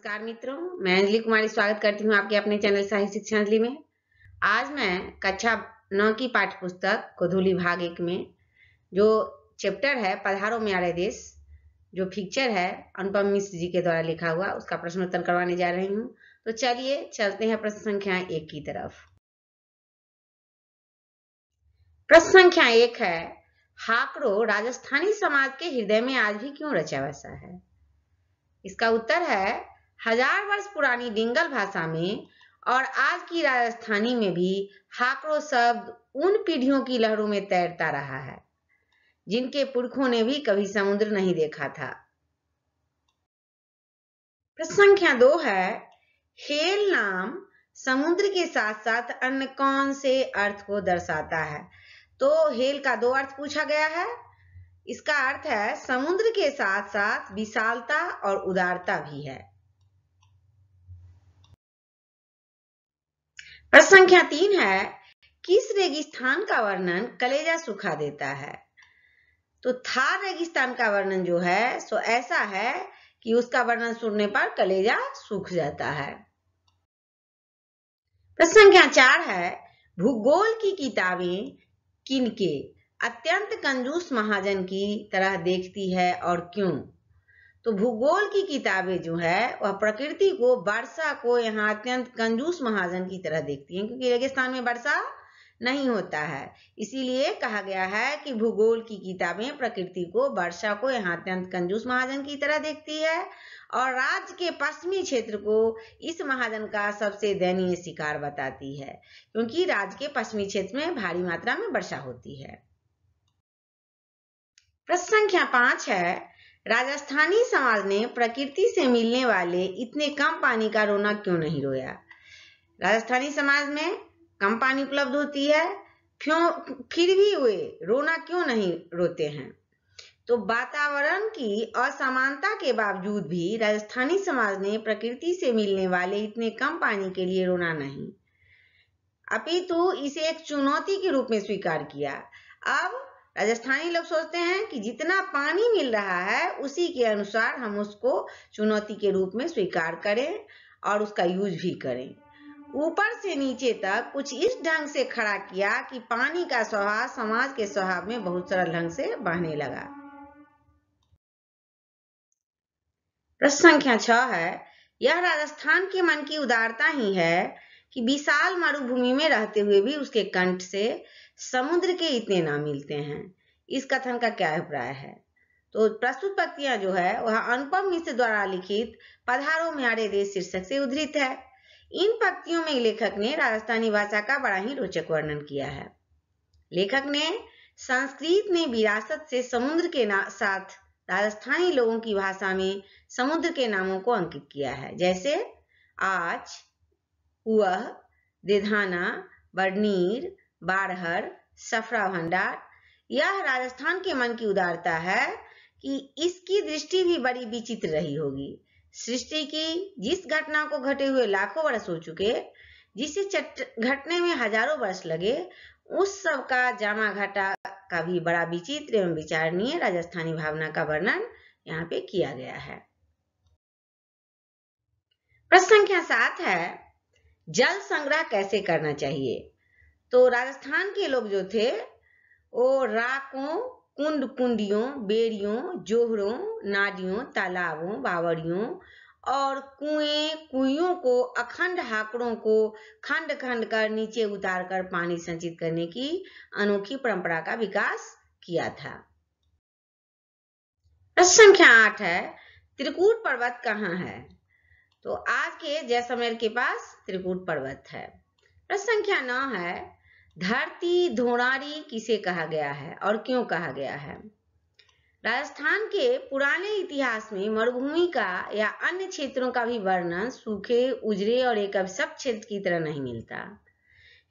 नमस्कार मित्रों, मैं अंजलि कुमारी स्वागत करती हूँ आपके अपने चैनल साहित्य शिक्षा अंजलि में। आज मैं कक्षा 9 की पाठ्य पुस्तक गोधूली भाग 1 में जो चैप्टर है पधारो म्यारे देश, जो पिक्चर है अनुपम मिश्र जी के द्वारा लिखा हुआ, उसका प्रश्नोत्तर करवाने जा रही हूँ। तो चलिए चलते हैं प्रश्न संख्या 1 की तरफ। प्रश्न संख्या 1 है, हाकरो राजस्थानी समाज के हृदय में आज भी क्यों रचा बसा है? इसका उत्तर है, हजार वर्ष पुरानी डिंगल भाषा में और आज की राजस्थानी में भी हाकरो शब्द उन पीढ़ियों की लहरों में तैरता रहा है जिनके पुरखों ने भी कभी समुद्र नहीं देखा था। प्रश्न संख्या 2 है, हेल नाम समुद्र के साथ साथ अन्य कौन से अर्थ को दर्शाता है? तो हेल का 2 अर्थ पूछा गया है। इसका अर्थ है समुद्र के साथ साथ विशालता और उदारता भी है। प्रश्न संख्या 3 है, किस रेगिस्तान का वर्णन कलेजा सुखा देता है? तो थार रेगिस्तान का वर्णन जो है सो ऐसा है कि उसका वर्णन सुनने पर कलेजा सूख जाता है। प्रश्न संख्या 4 है, भूगोल की किताबें किनके अत्यंत कंजूस महाजन की तरह देखती है और क्यों? तो भूगोल की किताबें जो है वह प्रकृति को, वर्षा को यहाँ अत्यंत कंजूस महाजन की तरह देखती हैं, क्योंकि रेगिस्तान में वर्षा नहीं होता है। इसीलिए कहा गया है कि भूगोल की किताबें प्रकृति को, वर्षा को यहाँ अत्यंत कंजूस महाजन की तरह देखती है और राज्य के पश्चिमी क्षेत्र को इस महाजन का सबसे दयनीय शिकार बताती है, क्योंकि राज्य के पश्चिमी क्षेत्र में भारी मात्रा में वर्षा होती है। प्रश्न संख्या 5 है, राजस्थानी समाज ने प्रकृति से मिलने वाले इतने कम पानी का रोना क्यों नहीं रोया? राजस्थानी समाज में कम पानी उपलब्ध होती है, फिर भी वे रोना क्यों नहीं रोते हैं? तो वातावरण की असमानता के बावजूद भी राजस्थानी समाज ने प्रकृति से मिलने वाले इतने कम पानी के लिए रोना नहीं, अपितु इसे एक चुनौती के रूप में स्वीकार किया। अब राजस्थानी लोग सोचते हैं कि जितना पानी मिल रहा है उसी के अनुसार हम उसको चुनौती के रूप में स्वीकार करें और उसका यूज भी करें। ऊपर से नीचे तक कुछ इस ढंग से खड़ा किया कि पानी का स्वभाव समाज के स्वभाव में बहुत सरल ढंग से बहने लगा। प्रश्न संख्या 6 है, यह राजस्थान के मन की उदारता ही है कि विशाल मरुभूमि में रहते हुए भी उसके कंठ से समुद्र के इतने नाम मिलते हैं। इस कथन का क्या अभिप्राय है? तो प्रस्तुत पंक्तियां जो है वह अनुपम मिश्र द्वारा लिखित पधारो म्यारे देश शीर्षक से उद्धृत है। इन पंक्तियों में लेखक ने राजस्थानी भाषा का बड़ा ही रोचक वर्णन किया है। लेखक ने संस्कृत में विरासत से समुद्र के साथ राजस्थानी लोगों की भाषा में समुद्र के नामों को अंकित किया है, जैसे आज, वह, देधाना, बड़नीर, बारहर, सफरा भंडार। यह राजस्थान के मन की उदारता है कि इसकी दृष्टि भी बड़ी विचित्र रही होगी। सृष्टि की जिस घटना को घटे हुए लाखों वर्ष हो चुके, जिसे घटने में हजारों वर्ष लगे, उस सब का जामा घटा का भी बड़ा विचित्र एवं विचारणीय राजस्थानी भावना का वर्णन यहाँ पे किया गया है। प्रश्न संख्या 7 है, जल संग्रह कैसे करना चाहिए? तो राजस्थान के लोग जो थे वो राकों, कुंड कुंडियों, बेड़ियों, जोहरों, नादियों, तालाबों, बावड़ियों और कुएं कुइयों को, अखंड हाकड़ों को खंड खंड कर नीचे उतार कर पानी संचित करने की अनोखी परंपरा का विकास किया था। प्रश्न संख्या 8 है, त्रिकूट पर्वत कहाँ है? तो आज के जैसलमेर के पास त्रिकूट पर्वत है। प्रश्न संख्या 9 है, धरती धोणारी किसे कहा गया है और क्यों कहा गया है? राजस्थान के पुराने इतिहास में मरुभूमि का या अन्य क्षेत्रों का भी वर्णन सूखे, उजड़े और एक अभिशप्त क्षेत्र की तरह नहीं मिलता।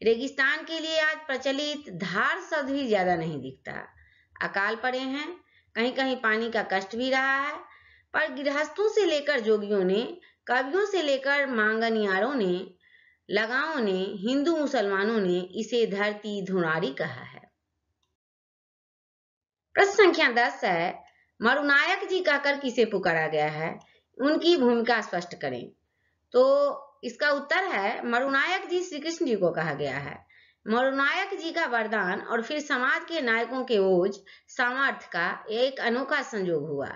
रेगिस्तान के लिए आज प्रचलित धार शब्द भी ज्यादा नहीं दिखता। अकाल पड़े हैं, कहीं कहीं पानी का कष्ट भी रहा है, पर गृहस्थों से लेकर जोगियों ने, कवियों से लेकर मांगनियारों ने, लगाओं ने, हिंदू मुसलमानों ने इसे धरती धुनारी कहा है। प्रश्न संख्या 10 है, मरुनायक जी कहकर किसे पुकारा गया है? उनकी भूमिका स्पष्ट करें। तो इसका उत्तर है मरुनायक जी श्री कृष्ण जी को कहा गया है। मरुनायक जी का वरदान और फिर समाज के नायकों के ओज सामर्थ्य का एक अनोखा संयोग हुआ।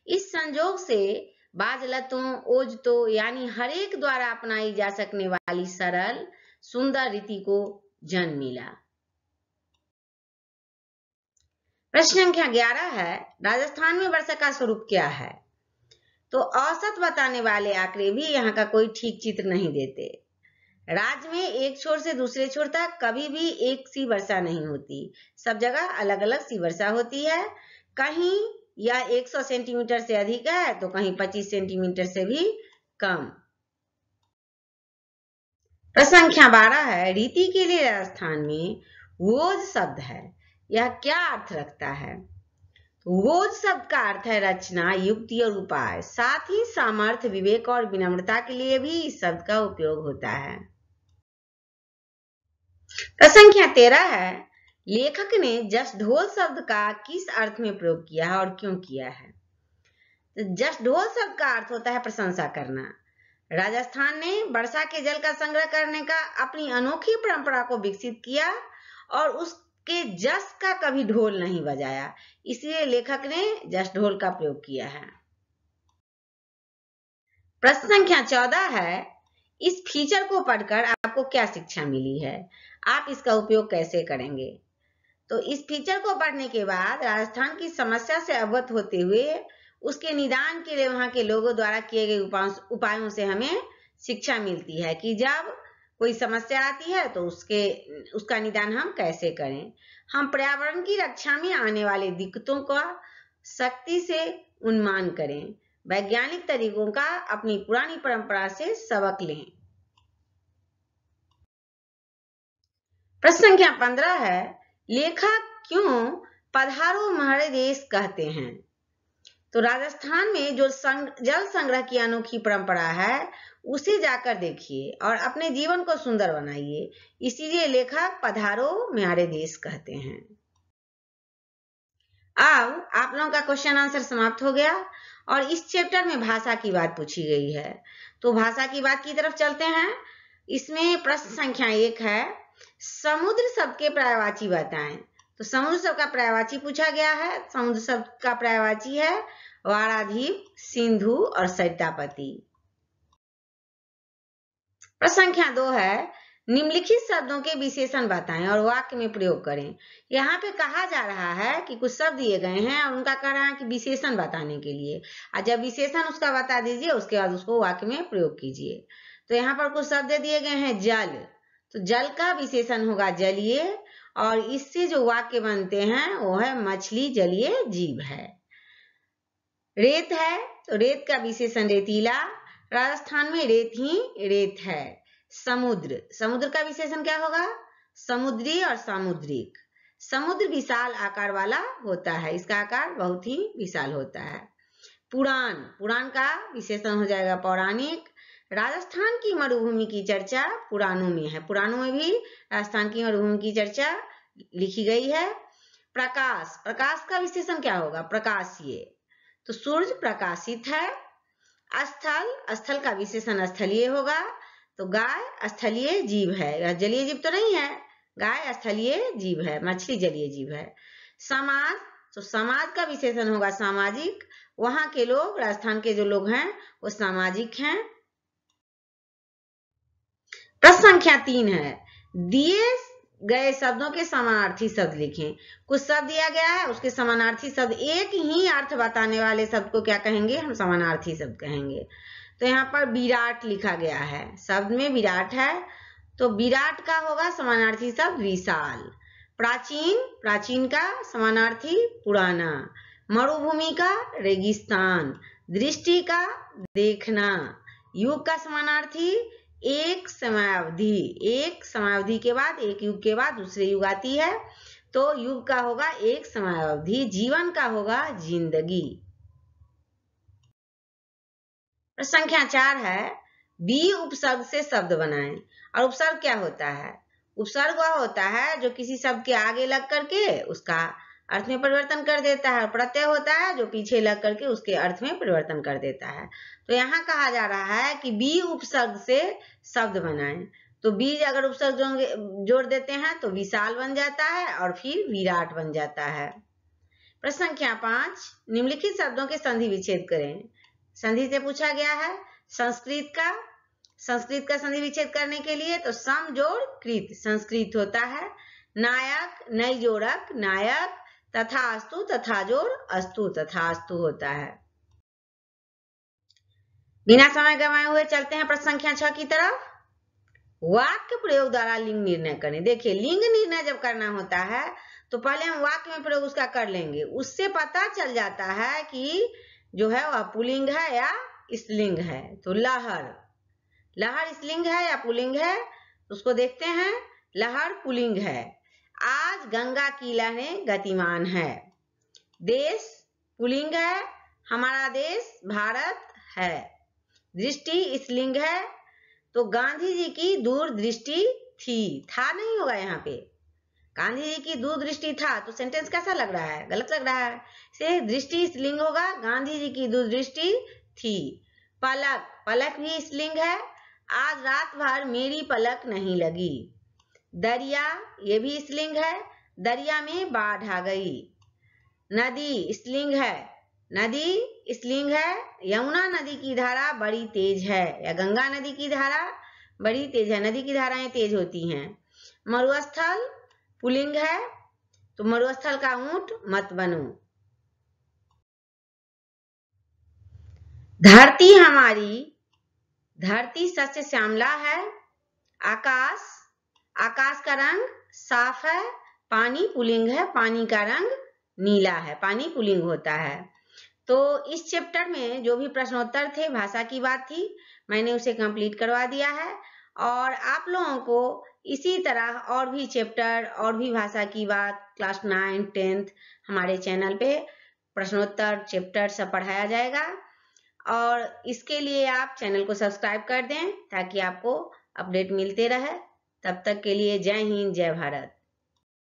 इस संयोग से बाजलतों ओजतों यानी हरेक द्वारा अपनाई जा सकने वाली सरल सुंदर रीति को जन्म मिला। प्रश्न संख्या 11 है, राजस्थान में वर्षा का स्वरूप क्या है? तो औसत बताने वाले आंकड़े भी यहाँ का कोई ठीक चित्र नहीं देते। राज्य में एक छोर से दूसरे छोर तक कभी भी एक सी वर्षा नहीं होती, सब जगह अलग अलग सी वर्षा होती है। कहीं यह 100 सेंटीमीटर से अधिक है तो कहीं 25 सेंटीमीटर से भी कम। प्रश्न संख्या 12 है, रीति के लिए राजस्थान में वोज शब्द है, यह क्या अर्थ रखता है? वोज शब्द का अर्थ है रचना, युक्ति और उपाय। साथ ही सामर्थ्य, विवेक और विनम्रता के लिए भी इस शब्द का उपयोग होता है। प्रश्न संख्या 13 है, लेखक ने जस ढोल शब्द का किस अर्थ में प्रयोग किया है और क्यों किया है? तो जस ढोल शब्द का अर्थ होता है प्रशंसा करना। राजस्थान ने वर्षा के जल का संग्रह करने का अपनी अनोखी परंपरा को विकसित किया और उसके जस का कभी ढोल नहीं बजाया, इसलिए लेखक ने जस ढोल का प्रयोग किया है। प्रश्न संख्या 14 है, इस फीचर को पढ़कर आपको क्या शिक्षा मिली है? आप इसका उपयोग कैसे करेंगे? तो इस फीचर को पढ़ने के बाद राजस्थान की समस्या से अवगत होते हुए उसके निदान के लिए वहां के लोगों द्वारा किए गए उपायों से हमें शिक्षा मिलती है कि जब कोई समस्या आती है तो उसका निदान हम कैसे करें। हम पर्यावरण की रक्षा में आने वाले दिक्कतों का सख्ती से उन्मूलन करें, वैज्ञानिक तरीकों का अपनी पुरानी परंपरा से सबक लें। प्रश्न संख्या 15 है, लेखक क्यों पधारो हमारे देश कहते हैं? तो राजस्थान में जो जल संग्रह की अनोखी परंपरा है उसे जाकर देखिए और अपने जीवन को सुंदर बनाइए, इसीलिए लेखक पधारो म्यारे देश कहते हैं। अब आप लोगों का क्वेश्चन आंसर समाप्त हो गया और इस चैप्टर में भाषा की बात पूछी गई है, तो भाषा की बात की तरफ चलते हैं। इसमें प्रश्न संख्या 1 है, समुद्र शब्द के पर्यायवाची बताएं। तो समुद्र शब्द का पर्यायवाची पूछा गया है। समुद्र शब्द का पर्यायवाची है वाराद्वीप, सिंधु और सरितापति। प्रश्न संख्या 2 है, निम्नलिखित शब्दों के विशेषण बताएं और वाक्य में प्रयोग करें। यहाँ पे कहा जा रहा है कि कुछ शब्द दिए गए हैं और उनका कह रहा है कि विशेषण बताने के लिए, और जब विशेषण उसका बता दीजिए उसके बाद उसको वाक्य में प्रयोग कीजिए। तो यहाँ पर कुछ शब्द दिए गए हैं जल, तो जल का विशेषण होगा जलीय और इससे जो वाक्य बनते हैं वो है मछली जलीय जीव है। रेत है, तो रेत का विशेषण रेतीला, राजस्थान में रेत ही रेत है। समुद्र, समुद्र का विशेषण क्या होगा? समुद्री और सामुद्रिक। समुद्र विशाल आकार वाला होता है, इसका आकार बहुत ही विशाल होता है। पुराण, पुराण का विशेषण हो जाएगा पौराणिक। राजस्थान की मरुभूमि की चर्चा पुराणों में है, पुराणों में भी राजस्थान की मरुभूमि की चर्चा लिखी गई है। प्रकाश, प्रकाश का विशेषण क्या होगा? प्रकाशीय, तो सूर्य प्रकाशित है। स्थल, स्थल का विशेषण स्थलीय होगा, तो गाय स्थलीय जीव है, जलीय जीव तो नहीं है, गाय स्थलीय जीव है, मछली जलीय जीव है। समाज, तो समाज का विशेषण होगा सामाजिक, वहां के लोग, राजस्थान के जो लोग हैं वो सामाजिक हैं। प्रश्न संख्या 3 है, दिए गए शब्दों के समानार्थी शब्द लिखें। कुछ शब्द दिया गया है उसके समानार्थी शब्द, एक ही अर्थ बताने वाले शब्द को क्या कहेंगे? हम समानार्थी शब्द कहेंगे। तो यहाँ पर विराट लिखा गया है, शब्द में विराट है, तो विराट का होगा समानार्थी शब्द विशाल। प्राचीन, प्राचीन का समानार्थी पुराना। मरुभूमि का रेगिस्तान। दृष्टि का देखना। युग का समानार्थी एक समयावधि, एक समयावधि के बाद, एक युग के बाद दूसरे युग आती है, तो युग का होगा एक समयावधि। जीवन का होगा जिंदगी। प्रश्न संख्या 4 है, बी उपसर्ग से शब्द बनाएं। और उपसर्ग क्या होता है? उपसर्ग वह होता है जो किसी शब्द के आगे लग करके उसका अर्थ में परिवर्तन कर देता है, प्रत्यय होता है जो पीछे लग करके उसके अर्थ में परिवर्तन कर देता है। तो यहाँ कहा जा रहा है कि बी उपसर्ग से शब्द बनाएं। तो बीज अगर उपसर्ग जोड़ देते हैं तो विशाल बन जाता है और फिर विराट बन जाता है। प्रश्न संख्या 5, निम्नलिखित शब्दों के संधि विच्छेद करें। संधि से पूछा गया है संस्कृत का संधि विच्छेद करने के लिए तो सम जोड़ कृत संस्कृत होता है। नायक नई जोड़क नायक, तथास्तु तथा जोड़ अस्तु तथास्तु होता है। बिना समय गंवाए हुए चलते हैं प्रश्न संख्या 6 की तरफ। वाक्य प्रयोग द्वारा लिंग निर्णय करें। देखिए लिंग निर्णय जब करना होता है तो पहले हम वाक्य में प्रयोग उसका कर लेंगे, उससे पता चल जाता है कि जो है वह पुल्लिंग है या स्त्रीलिंग है। तो लहर स्त्रीलिंग है या पुल्लिंग है, उसको देखते हैं। लहर पुल्लिंग है। आज गंगा की लहरें गतिमान है। देश पुल्लिंग है, हमारा देश भारत है। दृष्टि स्त्रीलिंग है, तो गांधी जी की दूरदृष्टि थी, था नहीं होगा यहाँ पे। गांधी जी की दूरदृष्टि था तो सेंटेंस कैसा लग रहा है, गलत लग रहा है। से दृष्टि स्त्रीलिंग होगा, गांधी जी की दूरदृष्टि थी। पलक भी स्त्रीलिंग है, आज रात भर मेरी पलक नहीं लगी। दरिया ये भी स्त्रीलिंग है, दरिया में बाढ़ आ गई। नदी स्त्रीलिंग है, नदी स्त्रीलिंग है, यमुना नदी की धारा बड़ी तेज है या गंगा नदी की धारा बड़ी तेज है। नदी की धाराएं तेज होती हैं। मरुस्थल पुल्लिंग है, तो मरुस्थल का ऊंट मत बनो। धरती हमारी, धरती सस्य श्यामला है। आकाश का रंग साफ है। पानी पुल्लिंग है, पानी का रंग नीला है, पानी पुल्लिंग होता है। तो इस चैप्टर में जो भी प्रश्नोत्तर थे, भाषा की बात थी, मैंने उसे कंप्लीट करवा दिया है। और आप लोगों को इसी तरह और भी चैप्टर और भी भाषा की बात क्लास 9, 10 हमारे चैनल पे प्रश्नोत्तर चैप्टर सब पढ़ाया जाएगा। और इसके लिए आप चैनल को सब्सक्राइब कर दें ताकि आपको अपडेट मिलते रहे। तब तक के लिए जय हिंद, जय भारत।